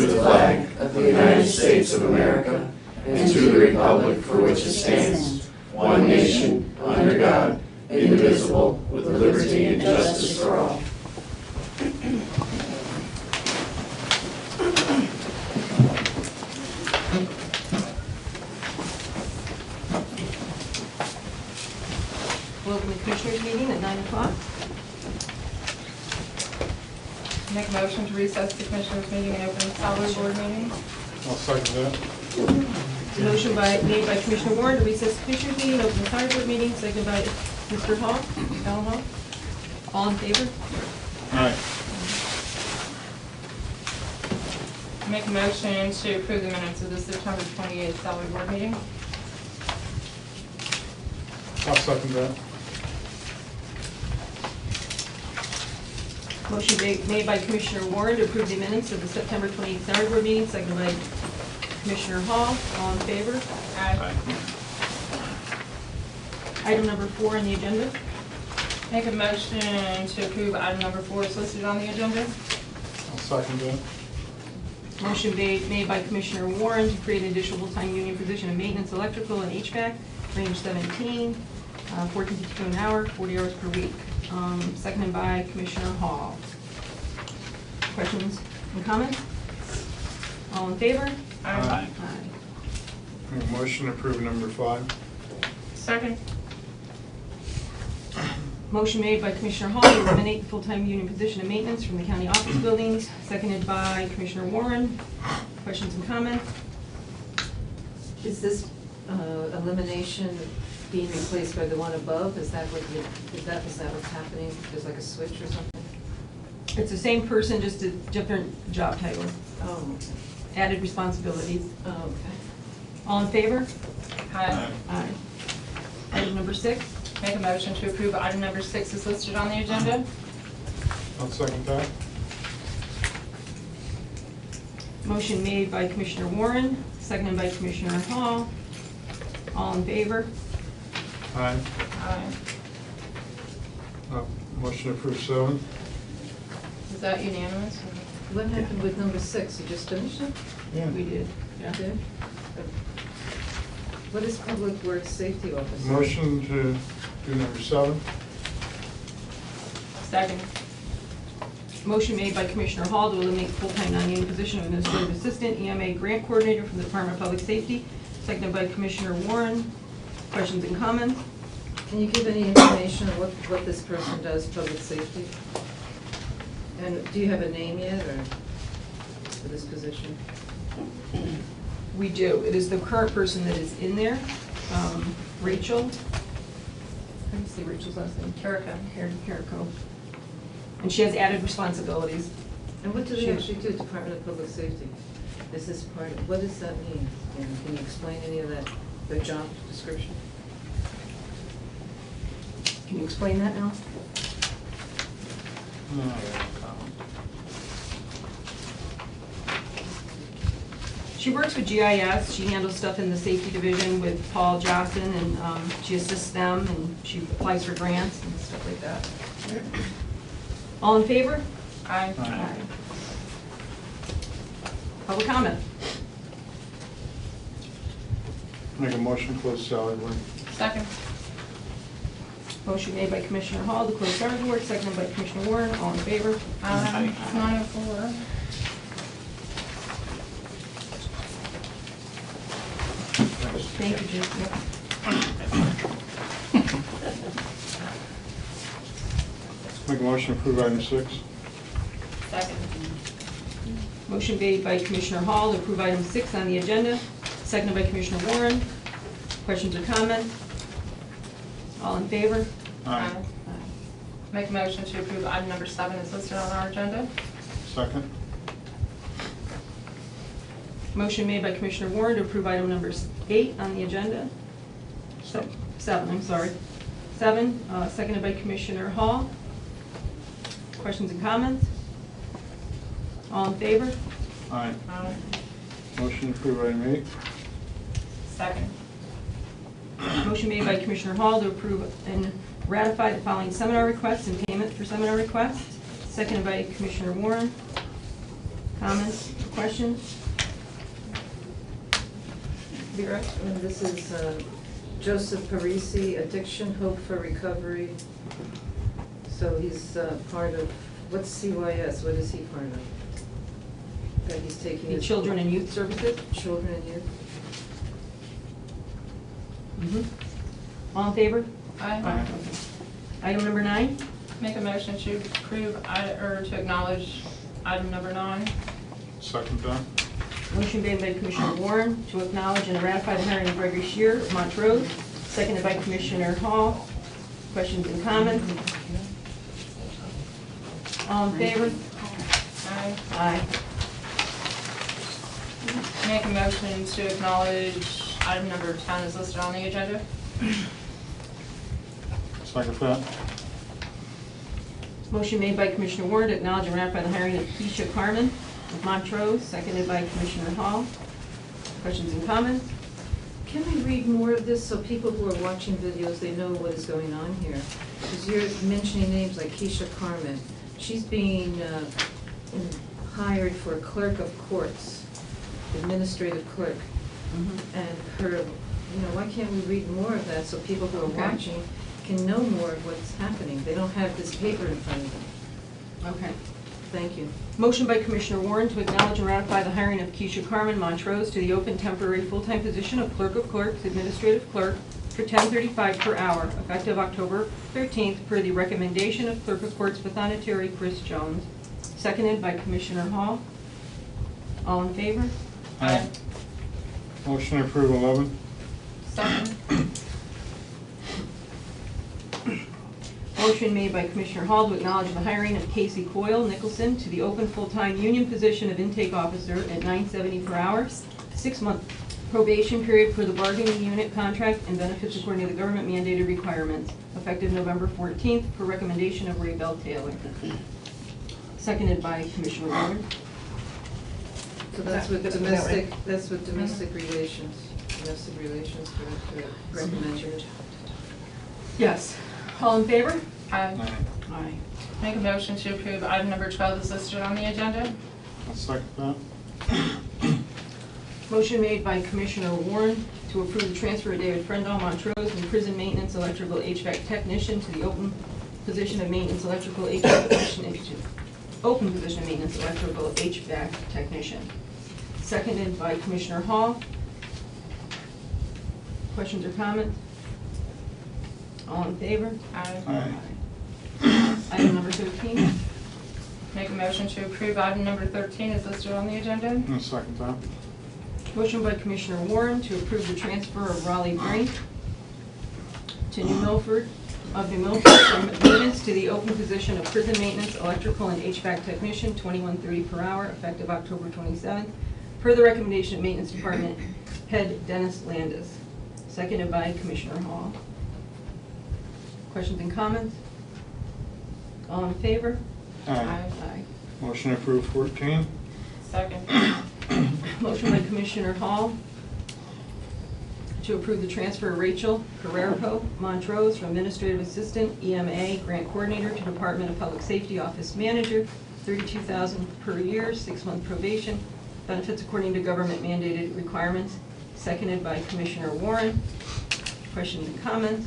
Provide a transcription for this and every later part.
to the flag of the United States of America and to the republic for which it stands, one nation, under God, indivisible, with liberty and justice for all. Welcome to Commissioners meeting at 9 o'clock. Make a motion to recess the Commissioners meeting and open the salary board meeting. I'll second that. Motion made by Commissioner Warren to recess the Commissioners meeting and open the salary board meeting, seconded by Mr. Hall. Alan Hall. All in favor? Aye. Make a motion to approve the minutes of the September 28th salary board meeting. I'll second that. Motion made by Commissioner Warren to approve the minutes of the September 28th salary board meeting, seconded by Commissioner Hall. All in favor? Aye. Item number 4 on the agenda. Make a motion to approve item number 4 is listed on the agenda. I'll second that. Motion made by Commissioner Warren to create an additional full-time union position of maintenance, electrical, and HVAC, range 17, $14.52 an hour, 40 hours per week. Seconded by Commissioner Hall. Questions and comments? All in favor? Aye. Aye. Make a motion to approve number 5. Second. Motion made by Commissioner Hall to eliminate the full-time union position of maintenance from the county office buildings, seconded by Commissioner Warren. Questions and comments? Is this elimination being replaced by the one above? Is that what's happening? There's like a switch or something? It's the same person, just a different job title, Oh, okay. added responsibilities. Oh, okay. All in favor? Aye. Aye. Item number 6. Make a motion to approve item number 6 is listed on the agenda. I'll second that. Motion made by Commissioner Warren, seconded by Commissioner Hall. All in favor? Aye. Aye. Motion to approve 7. Is that unanimous? What happened with number 6? You just finished it? Yeah. We did. You did? What is Public Works Safety Officer? Motion to do number 7. Second. Motion made by Commissioner Hall to eliminate the full-time non-union position of Administrative Assistant, EMA Grant Coordinator from the Department of Public Safety, seconded by Commissioner Warren. Questions and comments? Can you give any information on what this person does, public safety? And do you have a name yet, or for this position? We do. It is the current person that is in there, Rachel. How do you say Rachel's last name? Carrico. And she has added responsibilities. And what do they actually do, Department of Public Safety? Is this part, what does that mean? And can you explain any of that, their job description? Can you explain that now? No. She works with GIS. She handles stuff in the safety division with Paul Johnson, and she assists them, and she applies for grants and stuff like that. All in favor? Aye. Aye. Public comment? Make a motion to close salary board. Second. Motion made by Commissioner Hall to close salary board, seconded by Commissioner Warren. All in favor? Aye. 9:04. Thank you, Jim. Yep. Make a motion to approve item 6. Second. Motion made by Commissioner Hall to approve item 6 on the agenda, seconded by Commissioner Warren. Questions or comments? All in favor? Aye. Make a motion to approve item number 7 is listed on our agenda. Second. Motion made by Commissioner Warren to approve item number 8 on the agenda. 7, I'm sorry. 7, seconded by Commissioner Hall. Questions and comments? All in favor? Aye. Aye. Motion to approve item 8. Second. Motion made by Commissioner Hall to approve and ratify the following seminar requests and payment for seminar requests, seconded by Commissioner Warren. Comments? Questions? Vera? And this is Joseph Parisi, Addiction, Hope for Recovery. So he's part of, what's CYS, what is he part of? That he's taking The his Children and Youth Services? Children and Youth. All in favor? Aye. Item number 9. Make a motion to approve, or to acknowledge item number 9. Second that. Motion made by Commissioner Warren to acknowledge and ratify the hiring of Gregory Shear of Montrose, seconded by Commissioner Hall. Questions and comments? All in favor? Aye. Aye. Make a motion to acknowledge item number 10 is listed on the agenda. Second that. Motion made by Commissioner Warren to acknowledge and ratify the hiring of Keisha Carmen of Montrose, seconded by Commissioner Hall. Questions and comments? Can we read more of this so people who are watching videos, they know what is going on here? Because you're mentioning names like Keisha Carmen. She's being hired for clerk of courts, administrative clerk. And her, why can't we read more of that so people who are Okay. watching can know more of what's happening? They don't have this paper in front of them. Okay. Thank you. Motion by Commissioner Warren to acknowledge and ratify the hiring of Keisha Carmen Montrose to the open temporary full-time position of Clerk of Clerks, Administrative Clerk, for $10.35 per hour, effective October 13th, per the recommendation of Clerk of Courts Pathonetary Chris Jones, seconded by Commissioner Hall. All in favor? Aye. Motion to approve 11. Second. Motion made by Commissioner Hall to acknowledge the hiring of Casey Coyle Nicholson to the open full-time union position of intake officer at $9.70 per hour, 6-month probation period for the bargaining unit contract and benefits according to the government mandated requirements, effective November 14th, per recommendation of Ray Bell Taylor. Seconded by Commissioner Warren. So that's with domestic relations, for recommended. Yes. All in favor? Aye. Aye. Make a motion to approve item number 12 is listed on the agenda. I'll second that. Motion made by Commissioner Warren to approve the transfer of David Frendall Montrose from prison maintenance electrical HVAC technician to the open position of maintenance electrical HVAC technician. Open position of maintenance electrical HVAC technician. Seconded by Commissioner Hall. Questions or comments? All in favor? Aye. Aye. Item number 13. Make a motion to approve item number 13 is listed on the agenda. I'll second that. Motion by Commissioner Warren to approve the transfer of Raleigh Brink to New Milford, from maintenance to the open position of prison maintenance, electrical and HVAC technician, $21.30 per hour, effective October 27th, per the recommendation of Maintenance Department Head Dennis Landis. Seconded by Commissioner Hall. Questions and comments? All in favor? Aye. Aye. Motion to approve 14. Second. Motion by Commissioner Hall to approve the transfer of Rachel Carrero Montrose from Administrative Assistant, EMA, Grant Coordinator to Department of Public Safety Office Manager, $32,000 per year, 6-month probation, benefits according to government mandated requirements, seconded by Commissioner Warren. Questions and comments?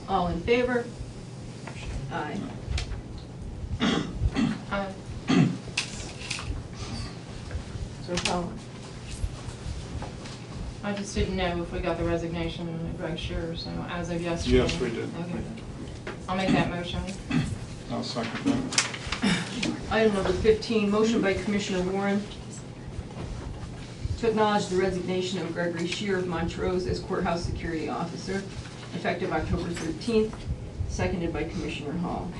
All in favor? Aye. Aye. So Paula. I just didn't know if we got the resignation of Greg Shearer, so as of yesterday. Yes, we did. Okay. I'll make that motion. I'll second that. Item number 15, motion by Commissioner Warren to acknowledge the resignation of Gregory Shear of Montrose as courthouse security officer, effective October 13th, seconded by Commissioner Hall.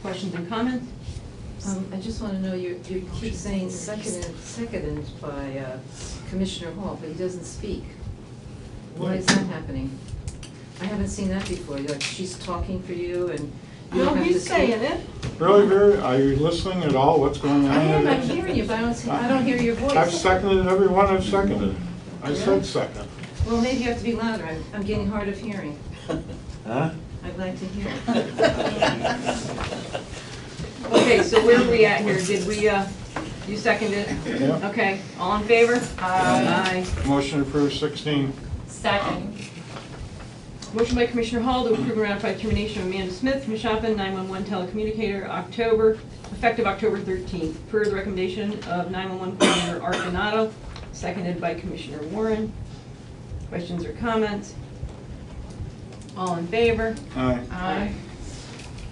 Questions and comments? I just want to know, you keep saying seconded by Commissioner Hall, but he doesn't speak. Why is that happening? I haven't seen that before, like she's talking for you and you No, don't have to he's speak. saying it. Really, Vera, are you listening at all? What's going on? I am, I'm hearing you, but I don't hear your voice. I've seconded every one I've seconded. I said second. Well, maybe you have to be louder, I'm getting hard of hearing. Huh? I'd like to hear. Okay, so where are we at here? You seconded it? Yeah. Okay, all in favor? Aye. Motion approved 16. Second. Motion by Commissioner Hall to approve and ratify termination of Amanda Smith from Shopin 911 telecommunicator, effective October 13th, per the recommendation of 911 coordinator Art Donato, seconded by Commissioner Warren. Questions or comments? All in favor? Aye. Aye.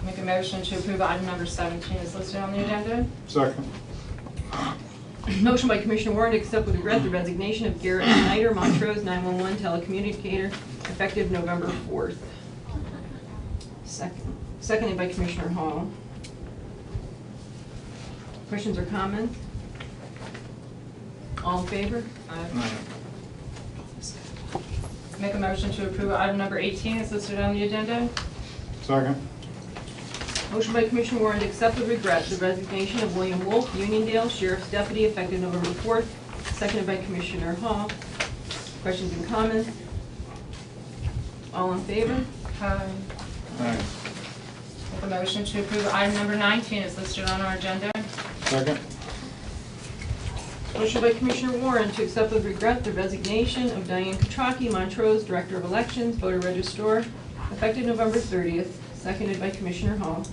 Make a motion to approve item number 17 is listed on the agenda. Second. Motion by Commissioner Warren to accept with regret the resignation of Garrett Snyder, Montrose 911 telecommunicator, effective November 4th. Seconded by Commissioner Hall. Questions or comments? All in favor? Aye. Make a motion to approve item number 18 is listed on the agenda. Second. Motion by Commissioner Warren to accept with regret the resignation of William Wolf, Uniondale Sheriff's Deputy, effective November 4th, seconded by Commissioner Hall. Questions and comments? All in favor? Aye. Aye. Make a motion to approve item number 19 is listed on our agenda. Second. Motion by Commissioner Warren to accept with regret the resignation of Diane Petrocchi, Montrose Director of Elections, Voter Registrar, effective November 30th, seconded by Commissioner Hall.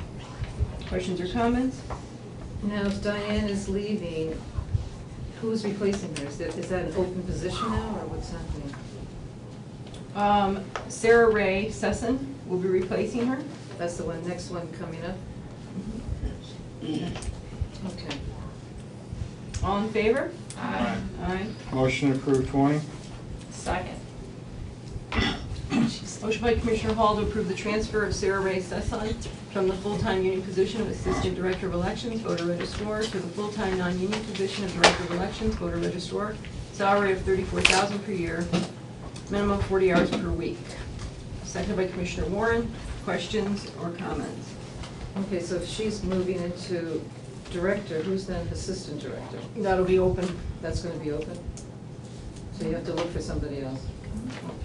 Questions or comments? Now, if Diane is leaving, who's replacing her? Is that an open position now, or what's happening? Sarah Ray Sesson will be replacing her. That's the next one coming up? Okay. All in favor? Aye. Aye. Motion approved 20. Second. Motion by Commissioner Hall to approve the transfer of Sarah Ray Sesson from the full-time union position of Assistant Director of Elections, Voter Registrar, to the full-time non-union position of Director of Elections, Voter Registrar, salary of $34,000 per year, minimum 40 hours per week. Seconded by Commissioner Warren. Questions or comments? Okay, so if she's moving into director, who's then assistant director? That'll be open. That's gonna be open? So you have to look for somebody else?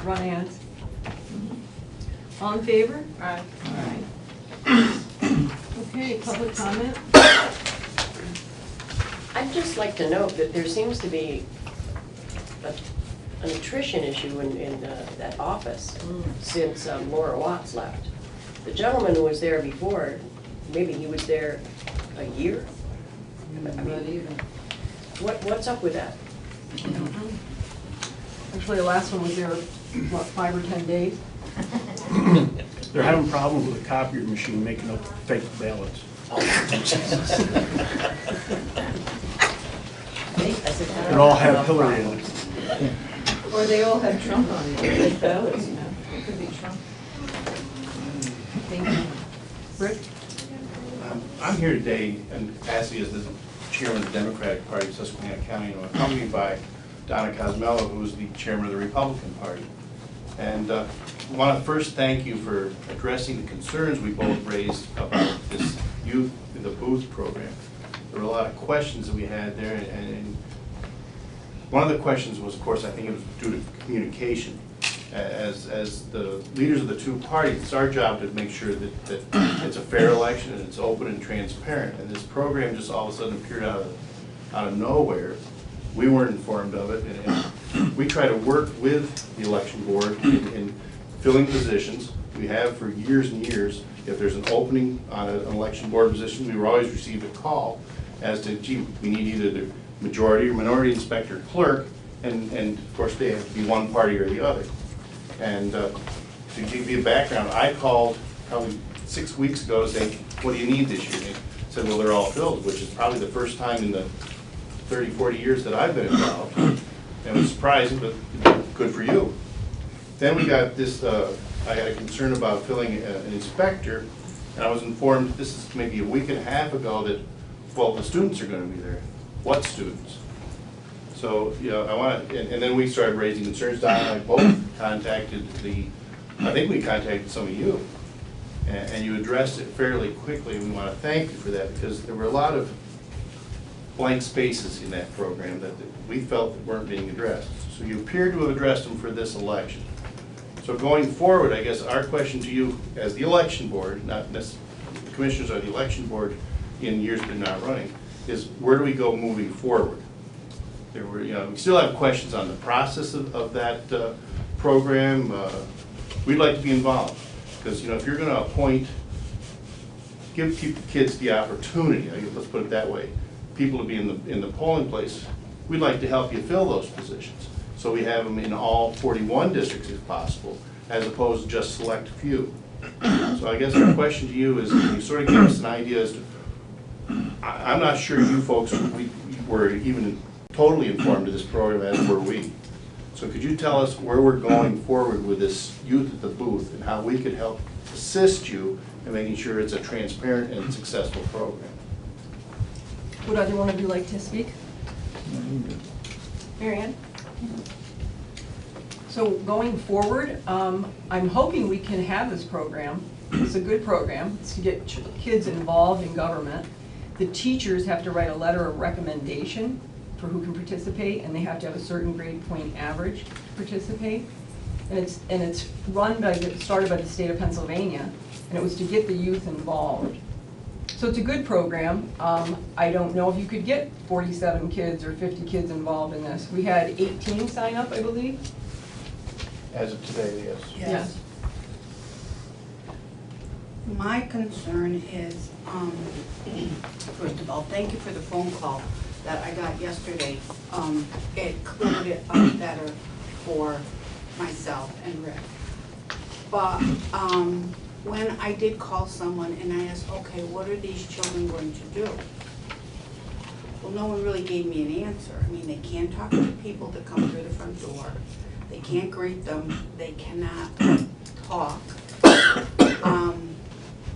Run ads. All in favor? Aye. Okay, public comment? I'd just like to note that there seems to be an attrition issue in that office since Laura Watts left. The gentleman who was there before, maybe he was there a year? Not even. What's up with that? Actually, the last one was there, what, 5 or 10 days? They're having problems with the copier machine making up fake ballots. They all have Hillary in it. Or they all have Trump on it, like ballots, you know, it could be Trump. Thank you. Rick? I'm here today in capacity as the chairman of the Democratic Party of Susquehanna County, and I'm accompanied by Donna Cosmello, who is the chairman of the Republican Party. And I want to first thank you for addressing the concerns we both raised about this youth in the booth program. There were a lot of questions that we had there, and one of the questions was, of course, I think it was due to communication. As the leaders of the two parties, it's our job to make sure that it's a fair election and it's open and transparent. And this program just all of a sudden appeared out of nowhere. We weren't informed of it, and we try to work with the election board in filling positions. We have for years and years. If there's an opening on an election board position, we were always received a call as to, gee, we need either the majority or minority inspector clerk, and of course they have to be one party or the other. And to give you a background, I called probably 6 weeks ago saying, what do you need this year? And they said, well, they're all filled, which is probably the first time in the 30, 40 years that I've been involved. And it was surprising, but good for you. Then we got this, I had a concern about filling an inspector, and I was informed, this is maybe a week and a half ago, that, well, the students are going to be there. What students? So, you know, I want to, and then we started raising concerns. Don and I both contacted I think we contacted some of you, and you addressed it fairly quickly, and we want to thank you for that, because there were a lot of blank spaces in that program that we felt that weren't being addressed. So you appear to have addressed them for this election. So going forward, I guess our question to you as the election board, not necessarily the commissioners or the election board in years they're not running, is where do we go moving forward? There were, we still have questions on the process of that program. We'd like to be involved, because, if you're gonna give kids the opportunity, let's put it that way, people to be in the polling place, we'd like to help you fill those positions. So we have them in all 41 districts if possible, as opposed to just select few. So I guess my question to you is, can you sort of give us an idea as to, I'm not sure you folks were even totally informed of this program, as were we. So could you tell us where we're going forward with this youth at the booth and how we could help assist you in making sure it's a transparent and successful program? Would either one of you like to speak? Mary Ann? So going forward, I'm hoping we can have this program. It's a good program. It's to get kids involved in government. The teachers have to write a letter of recommendation for who can participate, and they have to have a certain grade point average to participate. And it's started by the state of Pennsylvania, and it was to get the youth involved. So it's a good program. I don't know if you could get 47 kids or 50 kids involved in this. We had 18 sign up, I believe. As of today, yes. Yes. My concern is, first of all, thank you for the phone call that I got yesterday. It cleared it up better for myself and Rick. But when I did call someone and I asked, okay, what are these children going to do? Well, no one really gave me an answer. I mean, they can't talk to the people that come through the front door. They can't greet them. They cannot talk.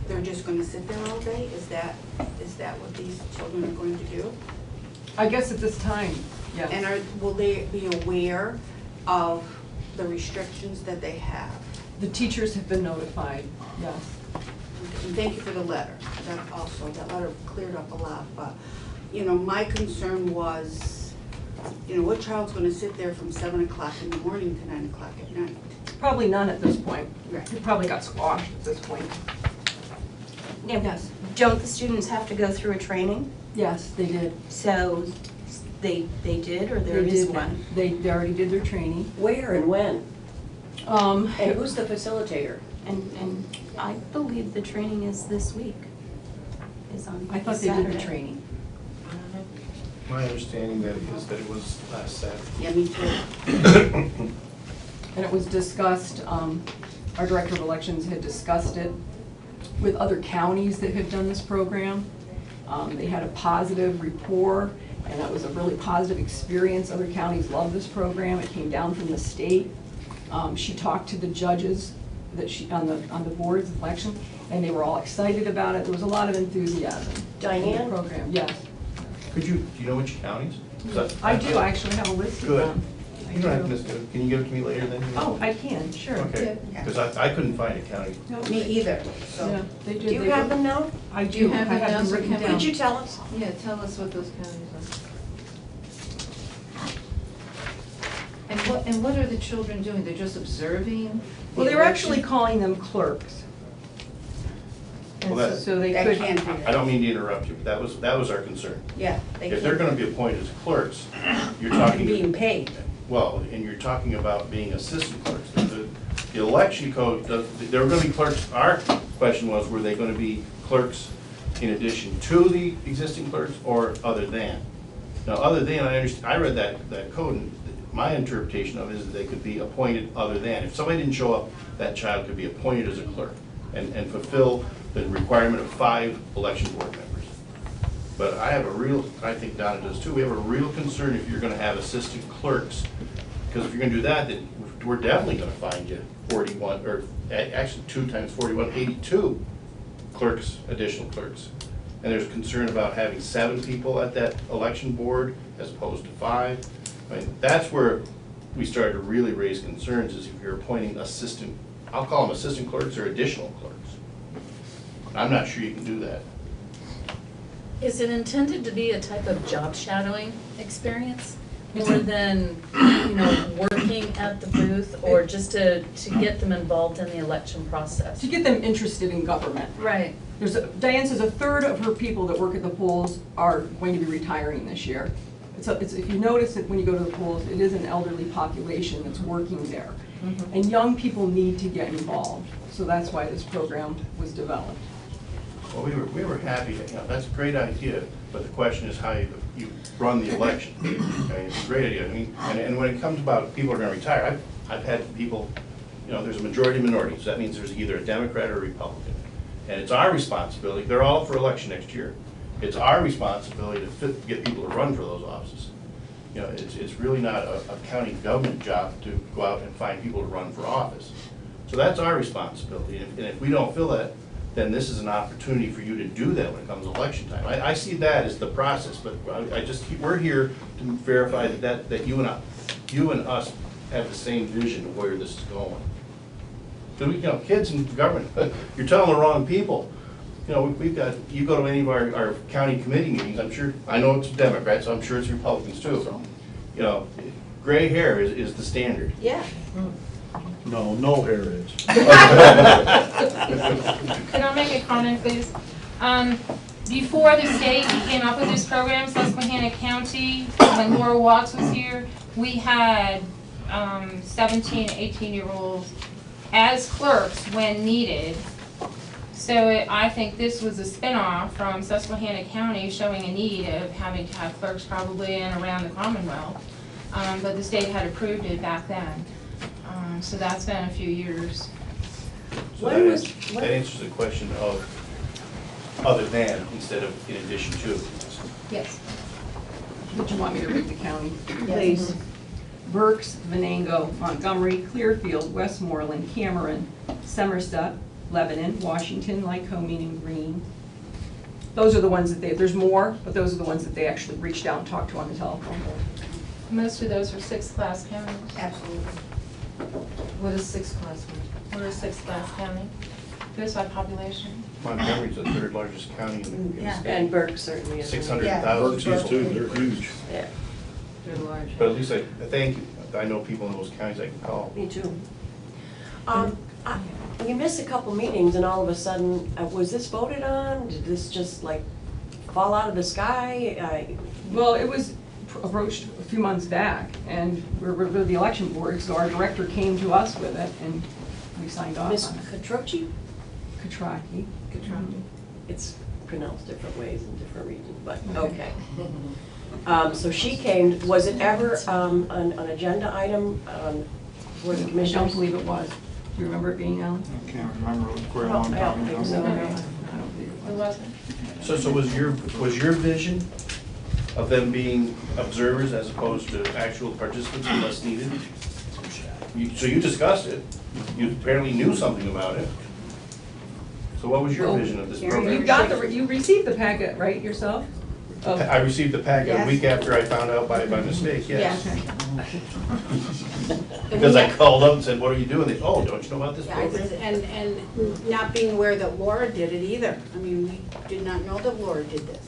They're just going to sit there all day? Is that what these children are going to do? I guess at this time, yes. And will they be aware of the restrictions that they have? The teachers have been notified, yes. And thank you for the letter. That letter cleared up a lot. But, my concern was, what child's going to sit there from 7 o'clock in the morning to 9 o'clock at night? Probably none at this point. Right. It probably got squashed at this point. Now, Yes. don't the students have to go through a training? Yes, they did. So they did, or there They is did. one? They already did their training. Where and when? And It who's the facilitator? And I believe the training is this week, is on I thought they did the Saturday. training. My understanding is that it was last Saturday. Yeah, me too. And it was discussed, our director of elections had discussed it with other counties that had done this program. They had a positive rapport, and that was a really positive experience. Other counties love this program. It came down from the state. She talked to the judges that on the board's election, and they were all excited about it. There was a lot of enthusiasm in Diane? the program. Yes, Do you know which counties? I do. I actually have a list of Good. them. You don't have to miss it. Can you give it to me later then? Oh, I can, sure. Okay, because I couldn't find a county. No, Me either, Yeah, so. they did. Do you they have did. them now? I Do you do. have I the have them number, written Kim? down. Could you tell us? Yeah, tell us what those counties are. And what are the children doing? They're just observing? the Well, they were actually election? calling them clerks. Well, that's- So they That could. can't be I don't mean to interrupt you, but that was our concern. Yeah, they If they're can't. gonna be appointed as clerks, you're talking. Being paid. Well, and you're talking about being assistant clerks. The election code, they were gonna be clerks. Our question was, were they gonna be clerks in addition to the existing clerks or other than? Now, other than, I read that code, and my interpretation of it is that they could be appointed other than. If somebody didn't show up, that child could be appointed as a clerk and fulfill the requirement of 5 election board members. But I think Donna does too, we have a real concern if you're gonna have assistant clerks, because if you're gonna do that, then we're definitely gonna find you 41, or actually 2 times 41, 82 clerks, additional clerks. And there's concern about having 7 people at that election board as opposed to 5. I mean, that's where we started to really raise concerns, is if you're appointing assistant, I'll call them assistant clerks or additional clerks. I'm not sure you can do that. Is it intended to be a type of job shadowing experience? It's More a- than, working at the booth, or just to get them involved in the election process? To get them interested in government. Right. Diane says a third of her people that work at the pools are going to be retiring this year. If you notice it when you go to the pools, it is an elderly population that's working there. And young people need to get involved. So that's why this program was developed. Well, we were happy, that's a great idea, but the question is how you run the election. Okay, it's a great idea, I mean, and when it comes about people are gonna retire, I've had people, there's a majority minority, so that means there's either a Democrat or a Republican. And it's our responsibility, they're all up for election next year. It's our responsibility to get people to run for those offices. It's really not a county government job to go out and find people to run for office. So that's our responsibility, and if we don't feel that, then this is an opportunity for you to do that when it comes to election time. I see that as the process, but we're here to verify that you and us have the same vision of where this is going. So kids in government, you're telling the wrong people. You go to any of our county committee meetings, I know it's Democrats, I'm sure it's Republicans too. Gray hair is the standard. Yeah. No hair is. Can I make a comment, please? Before the state came up with this program, Susquehanna County, when Laura Watts was here, we had 17, 18-year-olds as clerks when needed. So I think this was a spinoff from Susquehanna County showing a need of having to have clerks probably in and around the Commonwealth. But the state had approved it back then. So that's been a few years. So that answers the question of other than instead of in addition to. Yes. Would you want me to read the county? Please. Berks, Venango, Montgomery, Clearfield, Westmoreland, Cameron, Somerset, Lebanon, Washington, Lycoming, and Greene. Those are the ones that there's more, but those are the ones that they actually reached out and talked to on the telephone. Most of those are sixth-class counties. Absolutely. What is sixth class mean? What is sixth-class county? Goes by population. Montgomery's the third largest county in the Yeah. state. And Burke certainly is. 600,000 Berks people. is too, they're huge. Yeah, They're large. But at least I thank you. I know people in those counties I can call. me too. You missed a couple meetings and all of a sudden, was this voted on? Did this just like fall out of the sky? Well, it was approached a few months back, and we're with the election board, so our director came to us with it, and we signed off Miss on it. Katrochi? Katraki. It's pronounced different ways in different regions, but okay. So she came, was it ever an agenda item for the I commissioners? don't believe it was. Do you remember it being, Alan? I can't remember, it was quite a No, long I time don't ago. think so. I don't believe it It was. wasn't. So was your vision of them being observers as opposed to actual participants unless needed? So you discussed it. You apparently knew something about it. So what was your Well, vision of this You program? got you received the packet, right, yourself? Oh, I received the packet a week after I found out by mistake, yes. okay. Because I called up and said, what are you doing? They, oh, don't you know about this Yeah, I program? did, and not being aware that Laura did it either. I mean, we did not know that Laura did this.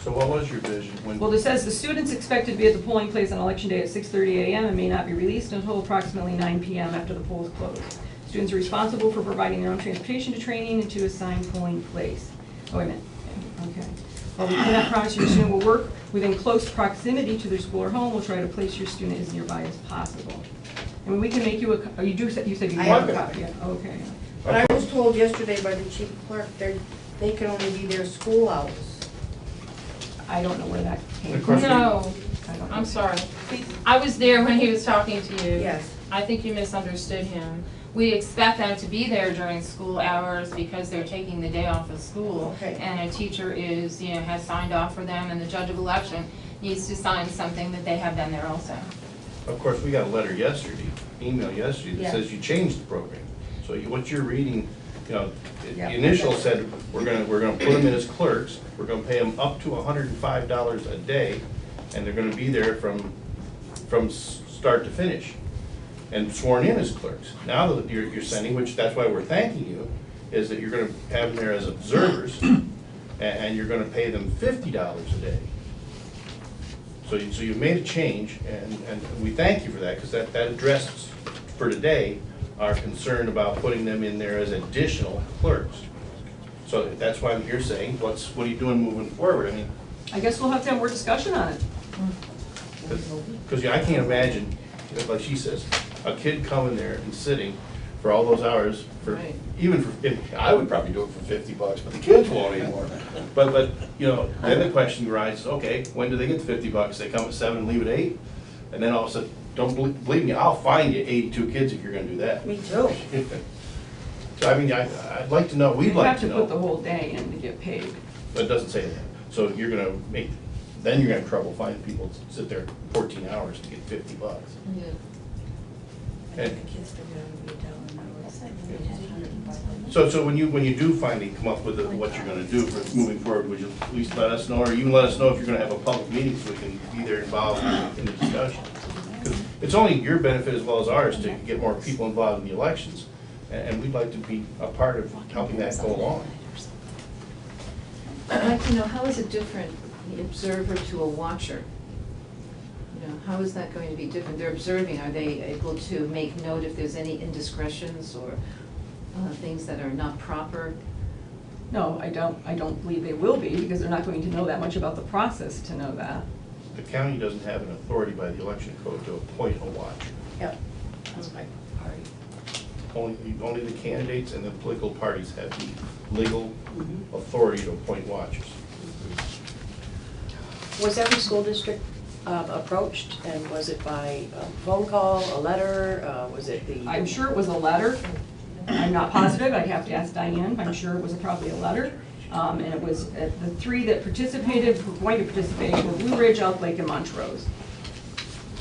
So what was your vision when? Well, it says the students expected to be at the polling place on election day at 6:30 a.m. and may not be released until approximately 9 p.m. after the polls close. Students are responsible for providing their own transportation to training and to assigned polling place. Oh, wait a minute. Okay. While we cannot promise your student will work within close proximity to their school or home, we'll try to place your student as nearby as possible. I mean, we can make you a, you said you I want have a a copy, yeah, okay. But I was told yesterday by the chief clerk, they can only be there school hours. I don't know where that came Of from. course. No, I don't know. I'm sorry. I was there when he was talking to you. Yes. I think you misunderstood him. We expect them to be there during school hours because they're taking the day off of school. Okay. And a teacher is, has signed off for them, and the judge of election needs to sign something that they have done there also. Of course, we got a letter yesterday, email yesterday, that Yeah. says you changed the program. So what you're reading, the Yeah. initial said, we're gonna put them in as clerks, we're gonna pay them up to $105 a day, and they're gonna be there from start to finish, and sworn in as clerks. Now that you're sending, which that's why we're thanking you, is that you're gonna have them there as observers, and you're gonna pay them $50 a day. So you've made a change, and we thank you for that, because that addresses for today are concerned about putting them in there as additional clerks. So that's why I'm here saying, what are you doing moving forward? I mean, I guess we'll have to have more discussion on it. because I can't imagine, like she says, a kid coming there and sitting for all those hours for, Right. even for, I would probably do it for $50, but the kids won't anymore. But, you know, then the question arises, okay, when do they get the $50? They come at 7 and leave at 8? And then all of a sudden, don't believe me, I'll fine you 82 kids if you're gonna do that. Me too. So I mean, I'd like to know, we'd You like have to to put the know, whole day in to get paid. but it doesn't say that. So you're gonna make, then you're gonna have trouble finding people to sit there 14 hours to get $50. Yeah. And so when you do finally come up with what you're gonna do for moving forward, would you at least let us know, or even let us know if you're gonna have a public meeting so we can be there involved in the discussion? 'Cause it's only your benefit as well as ours to get more people involved in the elections, and we'd like to be a part of helping that go along. I'd like to know, how is it different, the observer to a watcher? You know, how is that going to be different? They're observing, are they able to make note if there's any indiscretions or things that are not proper? No, I don't believe they will be, because they're not going to know that much about the process to know that. The county doesn't have an authority by the election code to appoint a watcher. Yep, that's my party. Only the candidates and the political parties have the legal authority to appoint watchers. Was every school district approached, and was it by phone call, a letter, was it the? I'm sure it was a letter. I'm not positive, I'd have to ask Diane, I'm sure it was probably a letter. And it was, the three that participated, were going to participate, were Blue Ridge, Elk Lake, and Montrose.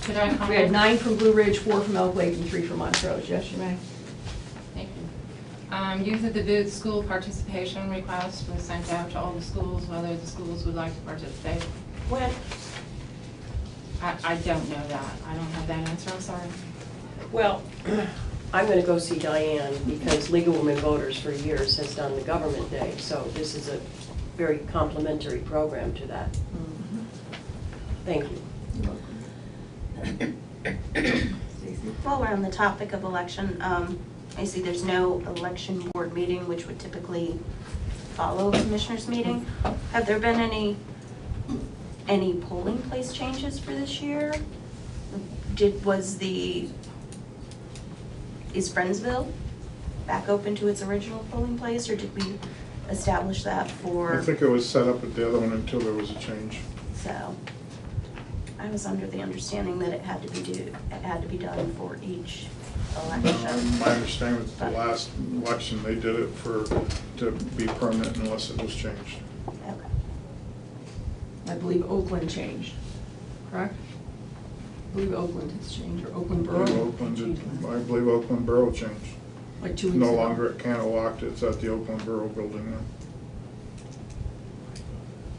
Could I comment? We had 9 from Blue Ridge, 4 from Elk Lake, and 3 from Montrose. Yes, you may. Thank you. Youth at the Booth school participation request was sent out to all the schools, whether the schools would like to participate. When? I don't know that. I don't have that answer, I'm sorry. Well, I'm gonna go see Diane, because League of Women Voters for years has done the Government Day, so this is a very complimentary program to that. Thank you. While we're on the topic of election, I see there's no election board meeting, which would typically follow a commissioners meeting. Have there been any polling place changes for this year? Is Friendsville back open to its original polling place, or did we establish that for? I think it was set up at the other one until there was a change. So, I was under the understanding that it had to be done for each election. My understanding was the last election, they did it to be permanent unless it was changed. Okay. I believe Oakland changed, correct? I believe Oakland has changed, or Oakland Borough. I believe Oakland Borough changed. Like 2 weeks No ago. longer at Cantalock, it's at the Oakland Borough building now.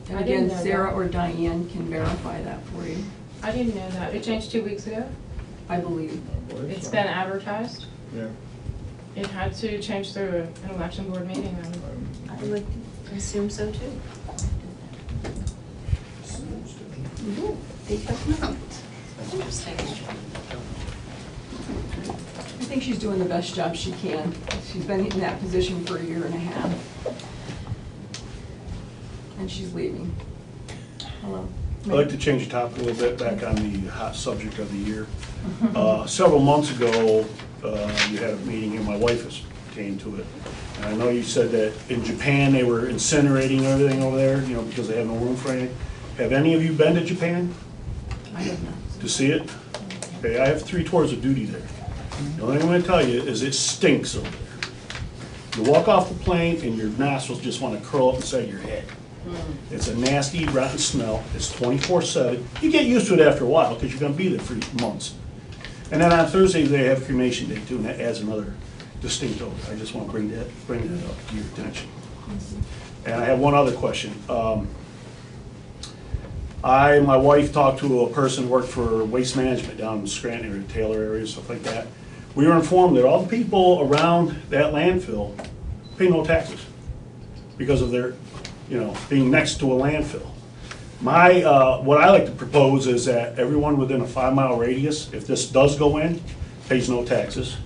And I didn't again, know Sarah that. or Diane can verify that for you, I didn't know that. It changed 2 weeks ago. I believe. I believe It's so. been advertised. Yeah. It had to change through an election board meeting. I would assume so too. Interesting. I think she's doing the best job she can. She's been in that position for 1.5 years. And she's leaving. Hello. I'd like to change the topic a little bit, back on the hot subject of the year. Several months ago, you had a meeting here, my wife came to it. And I know you said that in Japan, they were incinerating everything over there, you know, because they have no room for anything. Have any of you been to Japan I have not. to see it? Okay, I have 3 tours of duty there. The only thing I'm gonna tell you is it stinks over there. You walk off the plane and your nostrils just wanna curl up inside your head. It's a nasty, rotten smell. It's 24/7. You get used to it after a while because you're going to be there for months. And then on Thursday they have cremation day too, and that adds another distinct odor. I just want to bring that up to your attention. And I have one other question. My wife talked to a person who worked for Waste Management down in Scranton area, Taylor area, stuff like that. We were informed that all the people around that landfill pay no taxes because of their, being next to a landfill. What I like to propose is that everyone within a 5-mile radius, if this does go in, pays no taxes.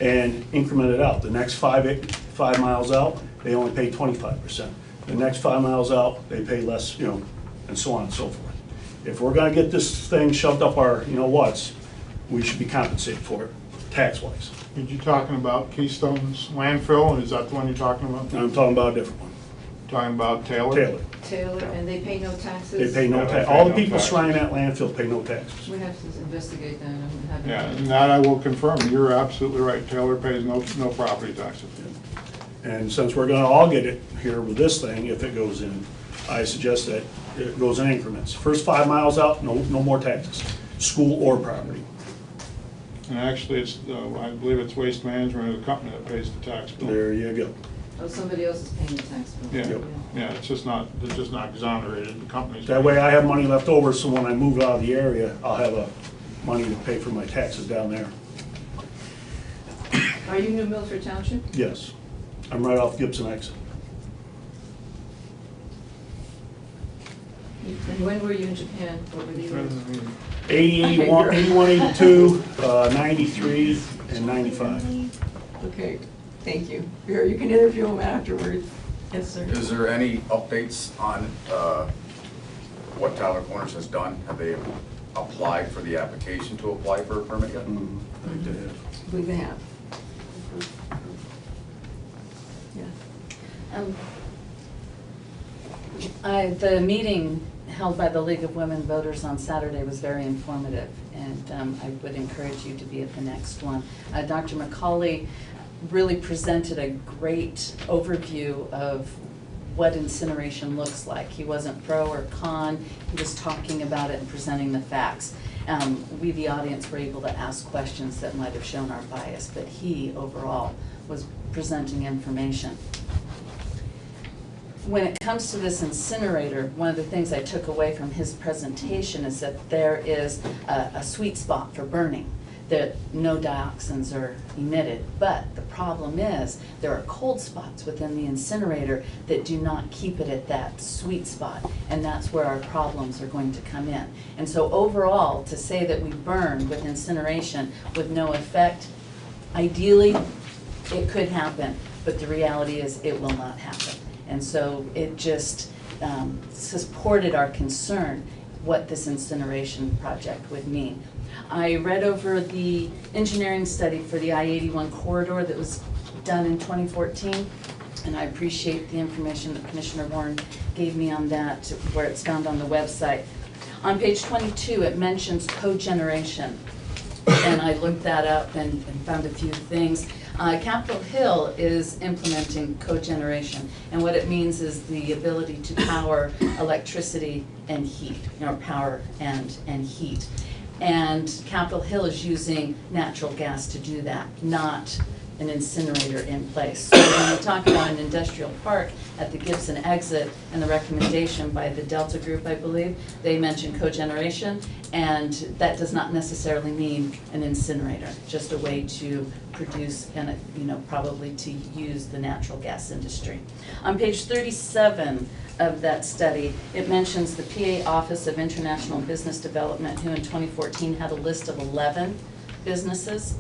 and increment it out. The next 5 miles out, they only pay 25%. The next 5 miles out, they pay less, you know, and so on and so forth. If we're gonna get this thing shoved up our, you know what's, we should be compensated for it, tax-wise. Are you talking about Keystone's landfill? Is that the one you're talking about? I'm talking about a different one, Talking about Taylor? Taylor. Taylor, and they pay no taxes? They pay no Yeah, they tax, pay all the no people taxes. surrounding that landfill pay no taxes. We have to investigate that. I haven't. Yeah, and that I will confirm. You're absolutely right. Taylor pays no property taxes. And since we're gonna all get it here with this thing, if it goes in, I suggest that it goes in increments. First 5 miles out, no more taxes, school or property. And actually, it's, I believe it's Waste Management or the company that pays the tax bill. There you go. Oh, somebody else is paying the tax bill. Yeah, yeah, it's just not, they're just not exonerated, the company's. That way I have money left over, so when I move out of the area, I'll have money to pay for my taxes down there. Are you New Milford Township? Yes, I'm right off Gibson exit. And when were you in Japan? What were the years? 80, 81, 82, 93, and 95. Okay, thank you. Here, you can interview him afterwards. Yes, sir. Is there any updates on what Tyler Corners has done? Have they applied for the application to apply for a permit yet? I did. I believe they have. Yeah. The meeting held by the League of Women Voters on Saturday was very informative, and I would encourage you to be at the next one. Dr. McCauley really presented a great overview of what incineration looks like. He wasn't pro or con, he was talking about it and presenting the facts. We, the audience, were able to ask questions that might have shown our bias, but he, overall, was presenting information. When it comes to this incinerator, one of the things I took away from his presentation is that there is a sweet spot for burning, that no dioxins are emitted. But the problem is there are cold spots within the incinerator that do not keep it at that sweet spot, and that's where our problems are going to come in. And so overall, to say that we burn with incineration with no effect, ideally, it could happen, but the reality is it will not happen. And so it just supported our concern what this incineration project would mean. I read over the engineering study for the I-81 corridor that was done in 2014, and I appreciate the information that Commissioner Warren gave me on that, where it's found on the website. On page 22, it mentions cogeneration, and I looked that up and found a few things. Capitol Hill is implementing cogeneration, and what it means is the ability to power electricity and heat, power and heat. And Capitol Hill is using natural gas to do that, not an incinerator in place. So when we talk about an industrial park at the Gibson exit, and the recommendation by the Delta Group, I believe, they mentioned cogeneration, and that does not necessarily mean an incinerator, just a way to produce and probably to use the natural gas industry. On page 37 of that study, it mentions the PA Office of International Business Development, who in 2014 had a list of 11 businesses,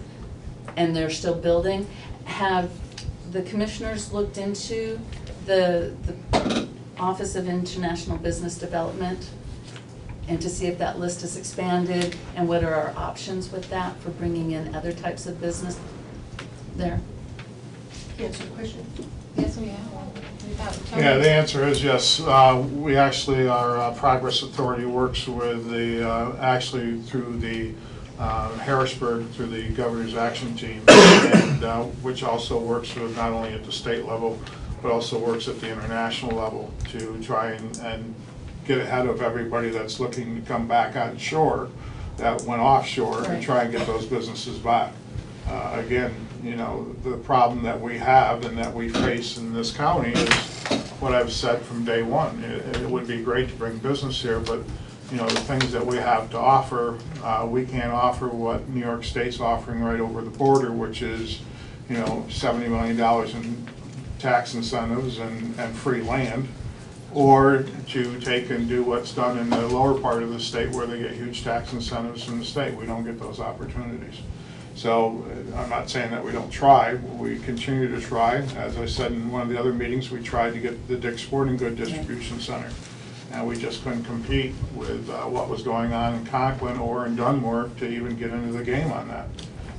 and they're still building. Have the commissioners looked into the Office of International Business Development and to see if that list is expanded, and what are our options with that for bringing in other types of business there? Answer the question. Yes, we have one. Yeah, the answer is yes. We actually, our Progress Authority works with actually through the Harrisburg, through the Governor's Action Team, and which also works with not only at the state level, but also works at the international level to try and get ahead of everybody that's looking to come back on shore that went offshore and try and get those businesses back. Again, the problem that we have and that we face in this county is what I've said from day one. It would be great to bring business here, but the things that we have to offer, we can't offer what New York State's offering right over the border, which is, $70 million in tax incentives and free land, or to take and do what's done in the lower part of the state where they get huge tax incentives from the state. We don't get those opportunities. So I'm not saying that we don't try, we continue to try. As I said in one of the other meetings, we tried to get the Dick's Sporting Good Distribution Center. And we just couldn't compete with what was going on in Conklin or in Dunmore to even get into the game on that.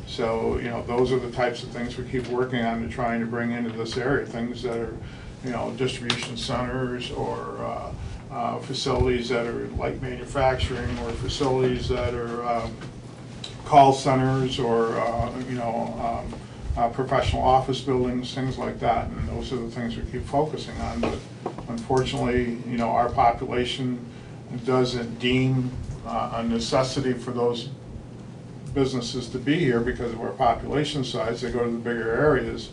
So, you know, those are the types of things we keep working on to trying to bring into this area, things that are, you know, distribution centers or facilities that are like manufacturing or facilities that are call centers or, you know, professional office buildings, things like that. And those are the things we keep focusing on. But unfortunately, you know, our population doesn't deem a necessity for those businesses to be here because of our population size. They go to the bigger areas,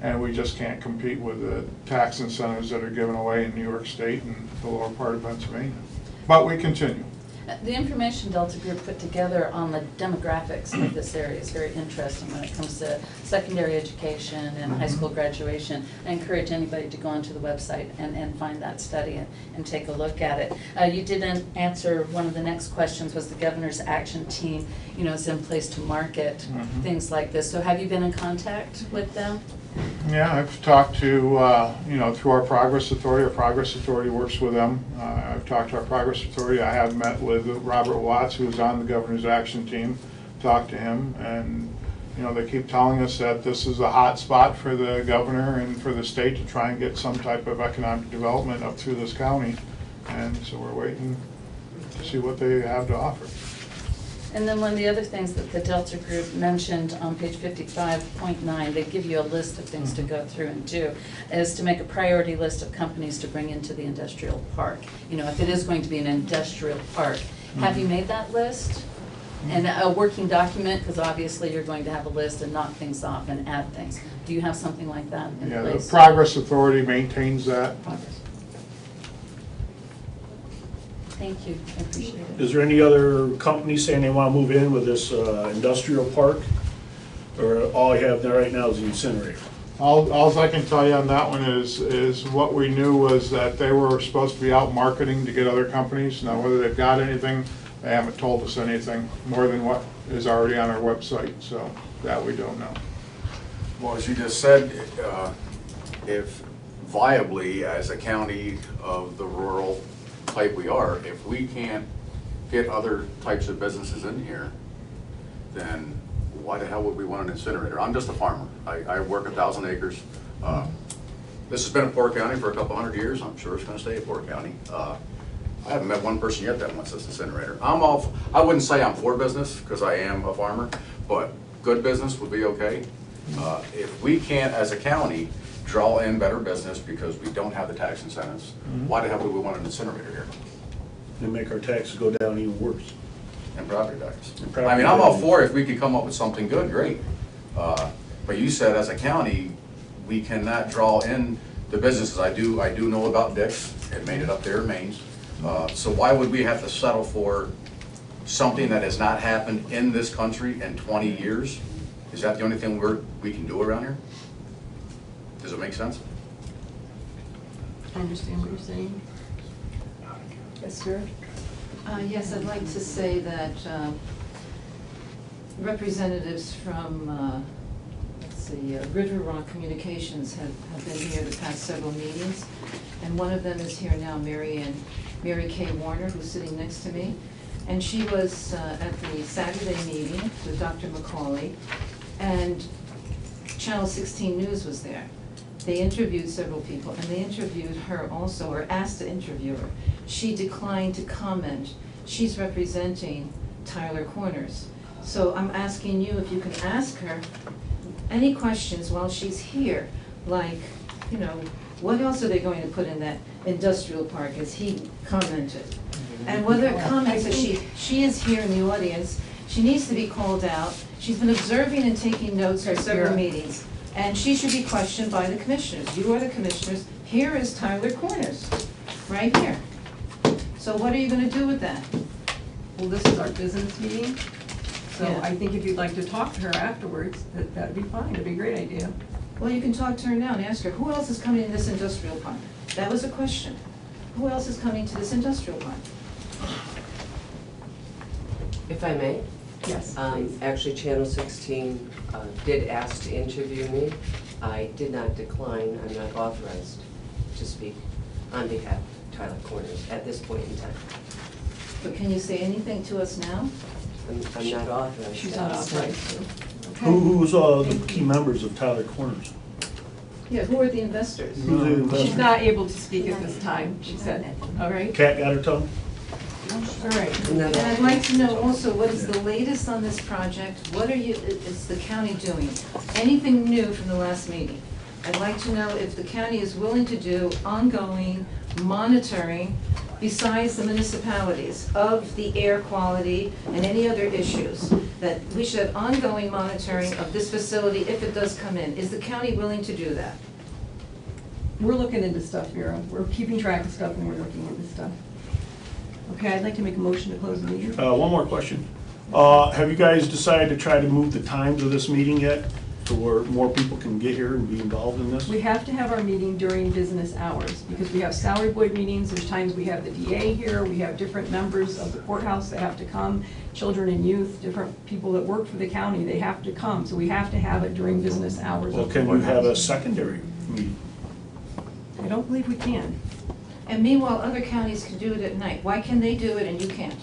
and we just can't compete with the tax incentives that are given away in New York State and the lower part of Pennsylvania. But we continue. The information Delta Group put together on the demographics of this area is very interesting when it comes to secondary education and high school graduation. I encourage anybody to go onto the website and find that study and take a look at it. You didn't answer one of the next questions, was the governor's action team, you know, is in place to market things like this. So have you been in contact with them? Yeah, I've talked to, you know, through our Progress Authority works with them. I've talked to our Progress Authority. I have met with Robert Watts, who is on the Governor's Action Team, talked to him, and, you know, they keep telling us that this is a hot spot for the governor and for the state to try and get some type of economic development up through this county. And so we're waiting to see what they have to offer. And then one of the other things that the Delta Group mentioned on page 55.9, they give you a list of things to go through and do, is to make a priority list of companies to bring into the industrial park. You know, if it is going to be an industrial park. Have you made that list? And a working document, because obviously you're going to have a list and knock things off and add things. Do you have something like that in Yeah, place? the Progress Authority maintains that. Progress. Thank you, I appreciate it. Is there any other companies saying they want to move in with this industrial park? Or all you have there right now is the incinerator? All I can tell you on that one is what we knew was that they were supposed to be out marketing to get other companies. Now, whether they've got anything, they haven't told us anything more than what is already on our website, so that we don't know. Well, as you just said, if viably, as a county of the rural type we are, if we can't get other types of businesses in here, then why the hell would we want an incinerator? I'm just a farmer. I work 1,000 acres. This has been a poor county for a couple hundred years. I'm sure it's going to stay a poor county. I haven't met one person yet that wants this incinerator. I wouldn't say I'm for business because I am a farmer, but good business would be okay. If we can't, as a county, draw in better business because we don't have the tax incentives, why the hell would we want an incinerator here? And make our taxes go down even worse. And property taxes. And property I mean, I'm all taxes. for it if we could come up with something good, great. But you said as a county, we cannot draw in the businesses. I do know about Dick's. It made it up there in Maine. So why would we have to settle for something that has not happened in this country in 20 years? Is that the only thing we can do around here? Does it make sense? I understand what you're saying. Yes, sir. Yes, I'd like to say that representatives from, River Rock Communications have been here the past several meetings, and one of them is here now, Mary Kay Warner, who's sitting next to me. And she was at the Saturday meeting with Dr. McCauley, and Channel 16 News was there. They interviewed several people, and they interviewed her also, or asked to interview her. She declined to comment. She's representing Tyler Corners. So I'm asking you if you can ask her any questions while she's here, like, you know, what else are they going to put in that industrial park, as he commented? And whether comments that she is here in the audience, she needs to be called out. She's been observing and taking notes at several meetings. And she should be questioned by the commissioners. You are the commissioners. Here is Tyler Corners, right here. So what are you gonna do with that? Well, this is our business meeting, so Yeah. I think if you'd like to talk to her afterwards, that'd be fine, it'd be a great idea. Well, you can talk to her now and ask her, who else is coming in this industrial park? That was a question. Who else is coming to this industrial park? If I may, Yes, please. Actually, Channel 16 did ask to interview me. I did not decline. I'm not authorized to speak on behalf of Tyler Corners at this point in time. But can you say anything to us now? I'm not authorized. She's at not this time. authorized to. Who's the key members of Tyler Corners? Yeah, who are the investors? Who's the investors? She's not able to speak at this time, she said. All right? Cat got her tongue? All right. And I'd like to know also, what is the latest on this project? What is the county doing? Anything new from the last meeting? I'd like to know if the county is willing to do ongoing monitoring besides the municipalities of the air quality and any other issues, that we should have ongoing monitoring of this facility if it does come in. Is the county willing to do that? We're looking into stuff, Vera. We're keeping track of stuff and we're looking into stuff. Okay, I'd like to make a motion to close the meeting. One more question. Have you guys decided to try to move the times of this meeting yet, to where more people can get here and be involved in this? We have to have our meeting during business hours, because we have salary board meetings, there's times we have the DA here, we have different members of the courthouse that have to come, children and youth, different people that work for the county, they have to come, so we have to have it during business hours. Well, of the can you have a courthouse. secondary meeting? I don't believe we can. And meanwhile, other counties can do it at night. Why can they do it and you can't?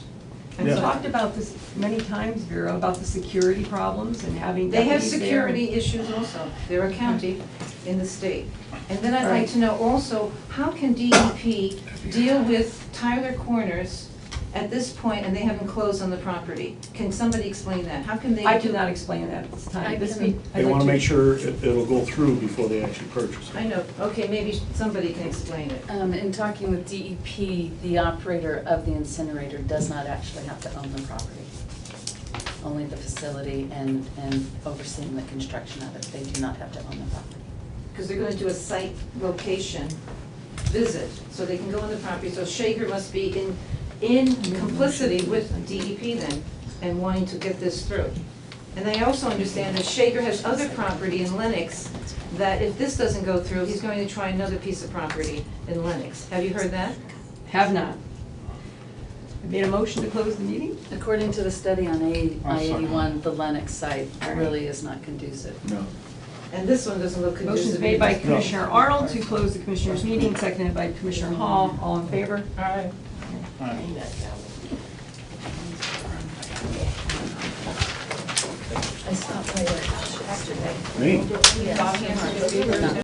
I've Yeah. talked about this many times, Vera, about the security problems and having They have deputies there. security issues also. They're a county in the state. And then I'd like Right. to know also, how can DEP deal with Tyler Corners at this point and they haven't closed on the property? Can somebody explain that? How can they do? I cannot explain that at this time. I This can- week, I'd They like want to make sure it'll go through before they actually purchase it. I know, okay, maybe somebody can explain it. In talking with DEP, the operator of the incinerator does not actually have to own the property. Only the facility and overseeing the construction of it. They do not have to own the property. Because they're gonna do a site location visit, so they can go on the property. So Shaker must be in complicity with DEP then, and wanting to get this through. And I also understand that Shaker has other property in Lenox, that if this doesn't go through, he's going to try another piece of property in Lenox. Have you heard that? Have not. I made a motion to close the meeting. According to the study on I'll second. I-81, the Lennox site All right. really is not conducive. No. And this one doesn't look conducive. Motion's made by either. Commissioner Arnold to close the Commissioners' meeting, seconded by Commissioner Hall. All in favor? Aye. I stopped by yesterday. Me? Yeah.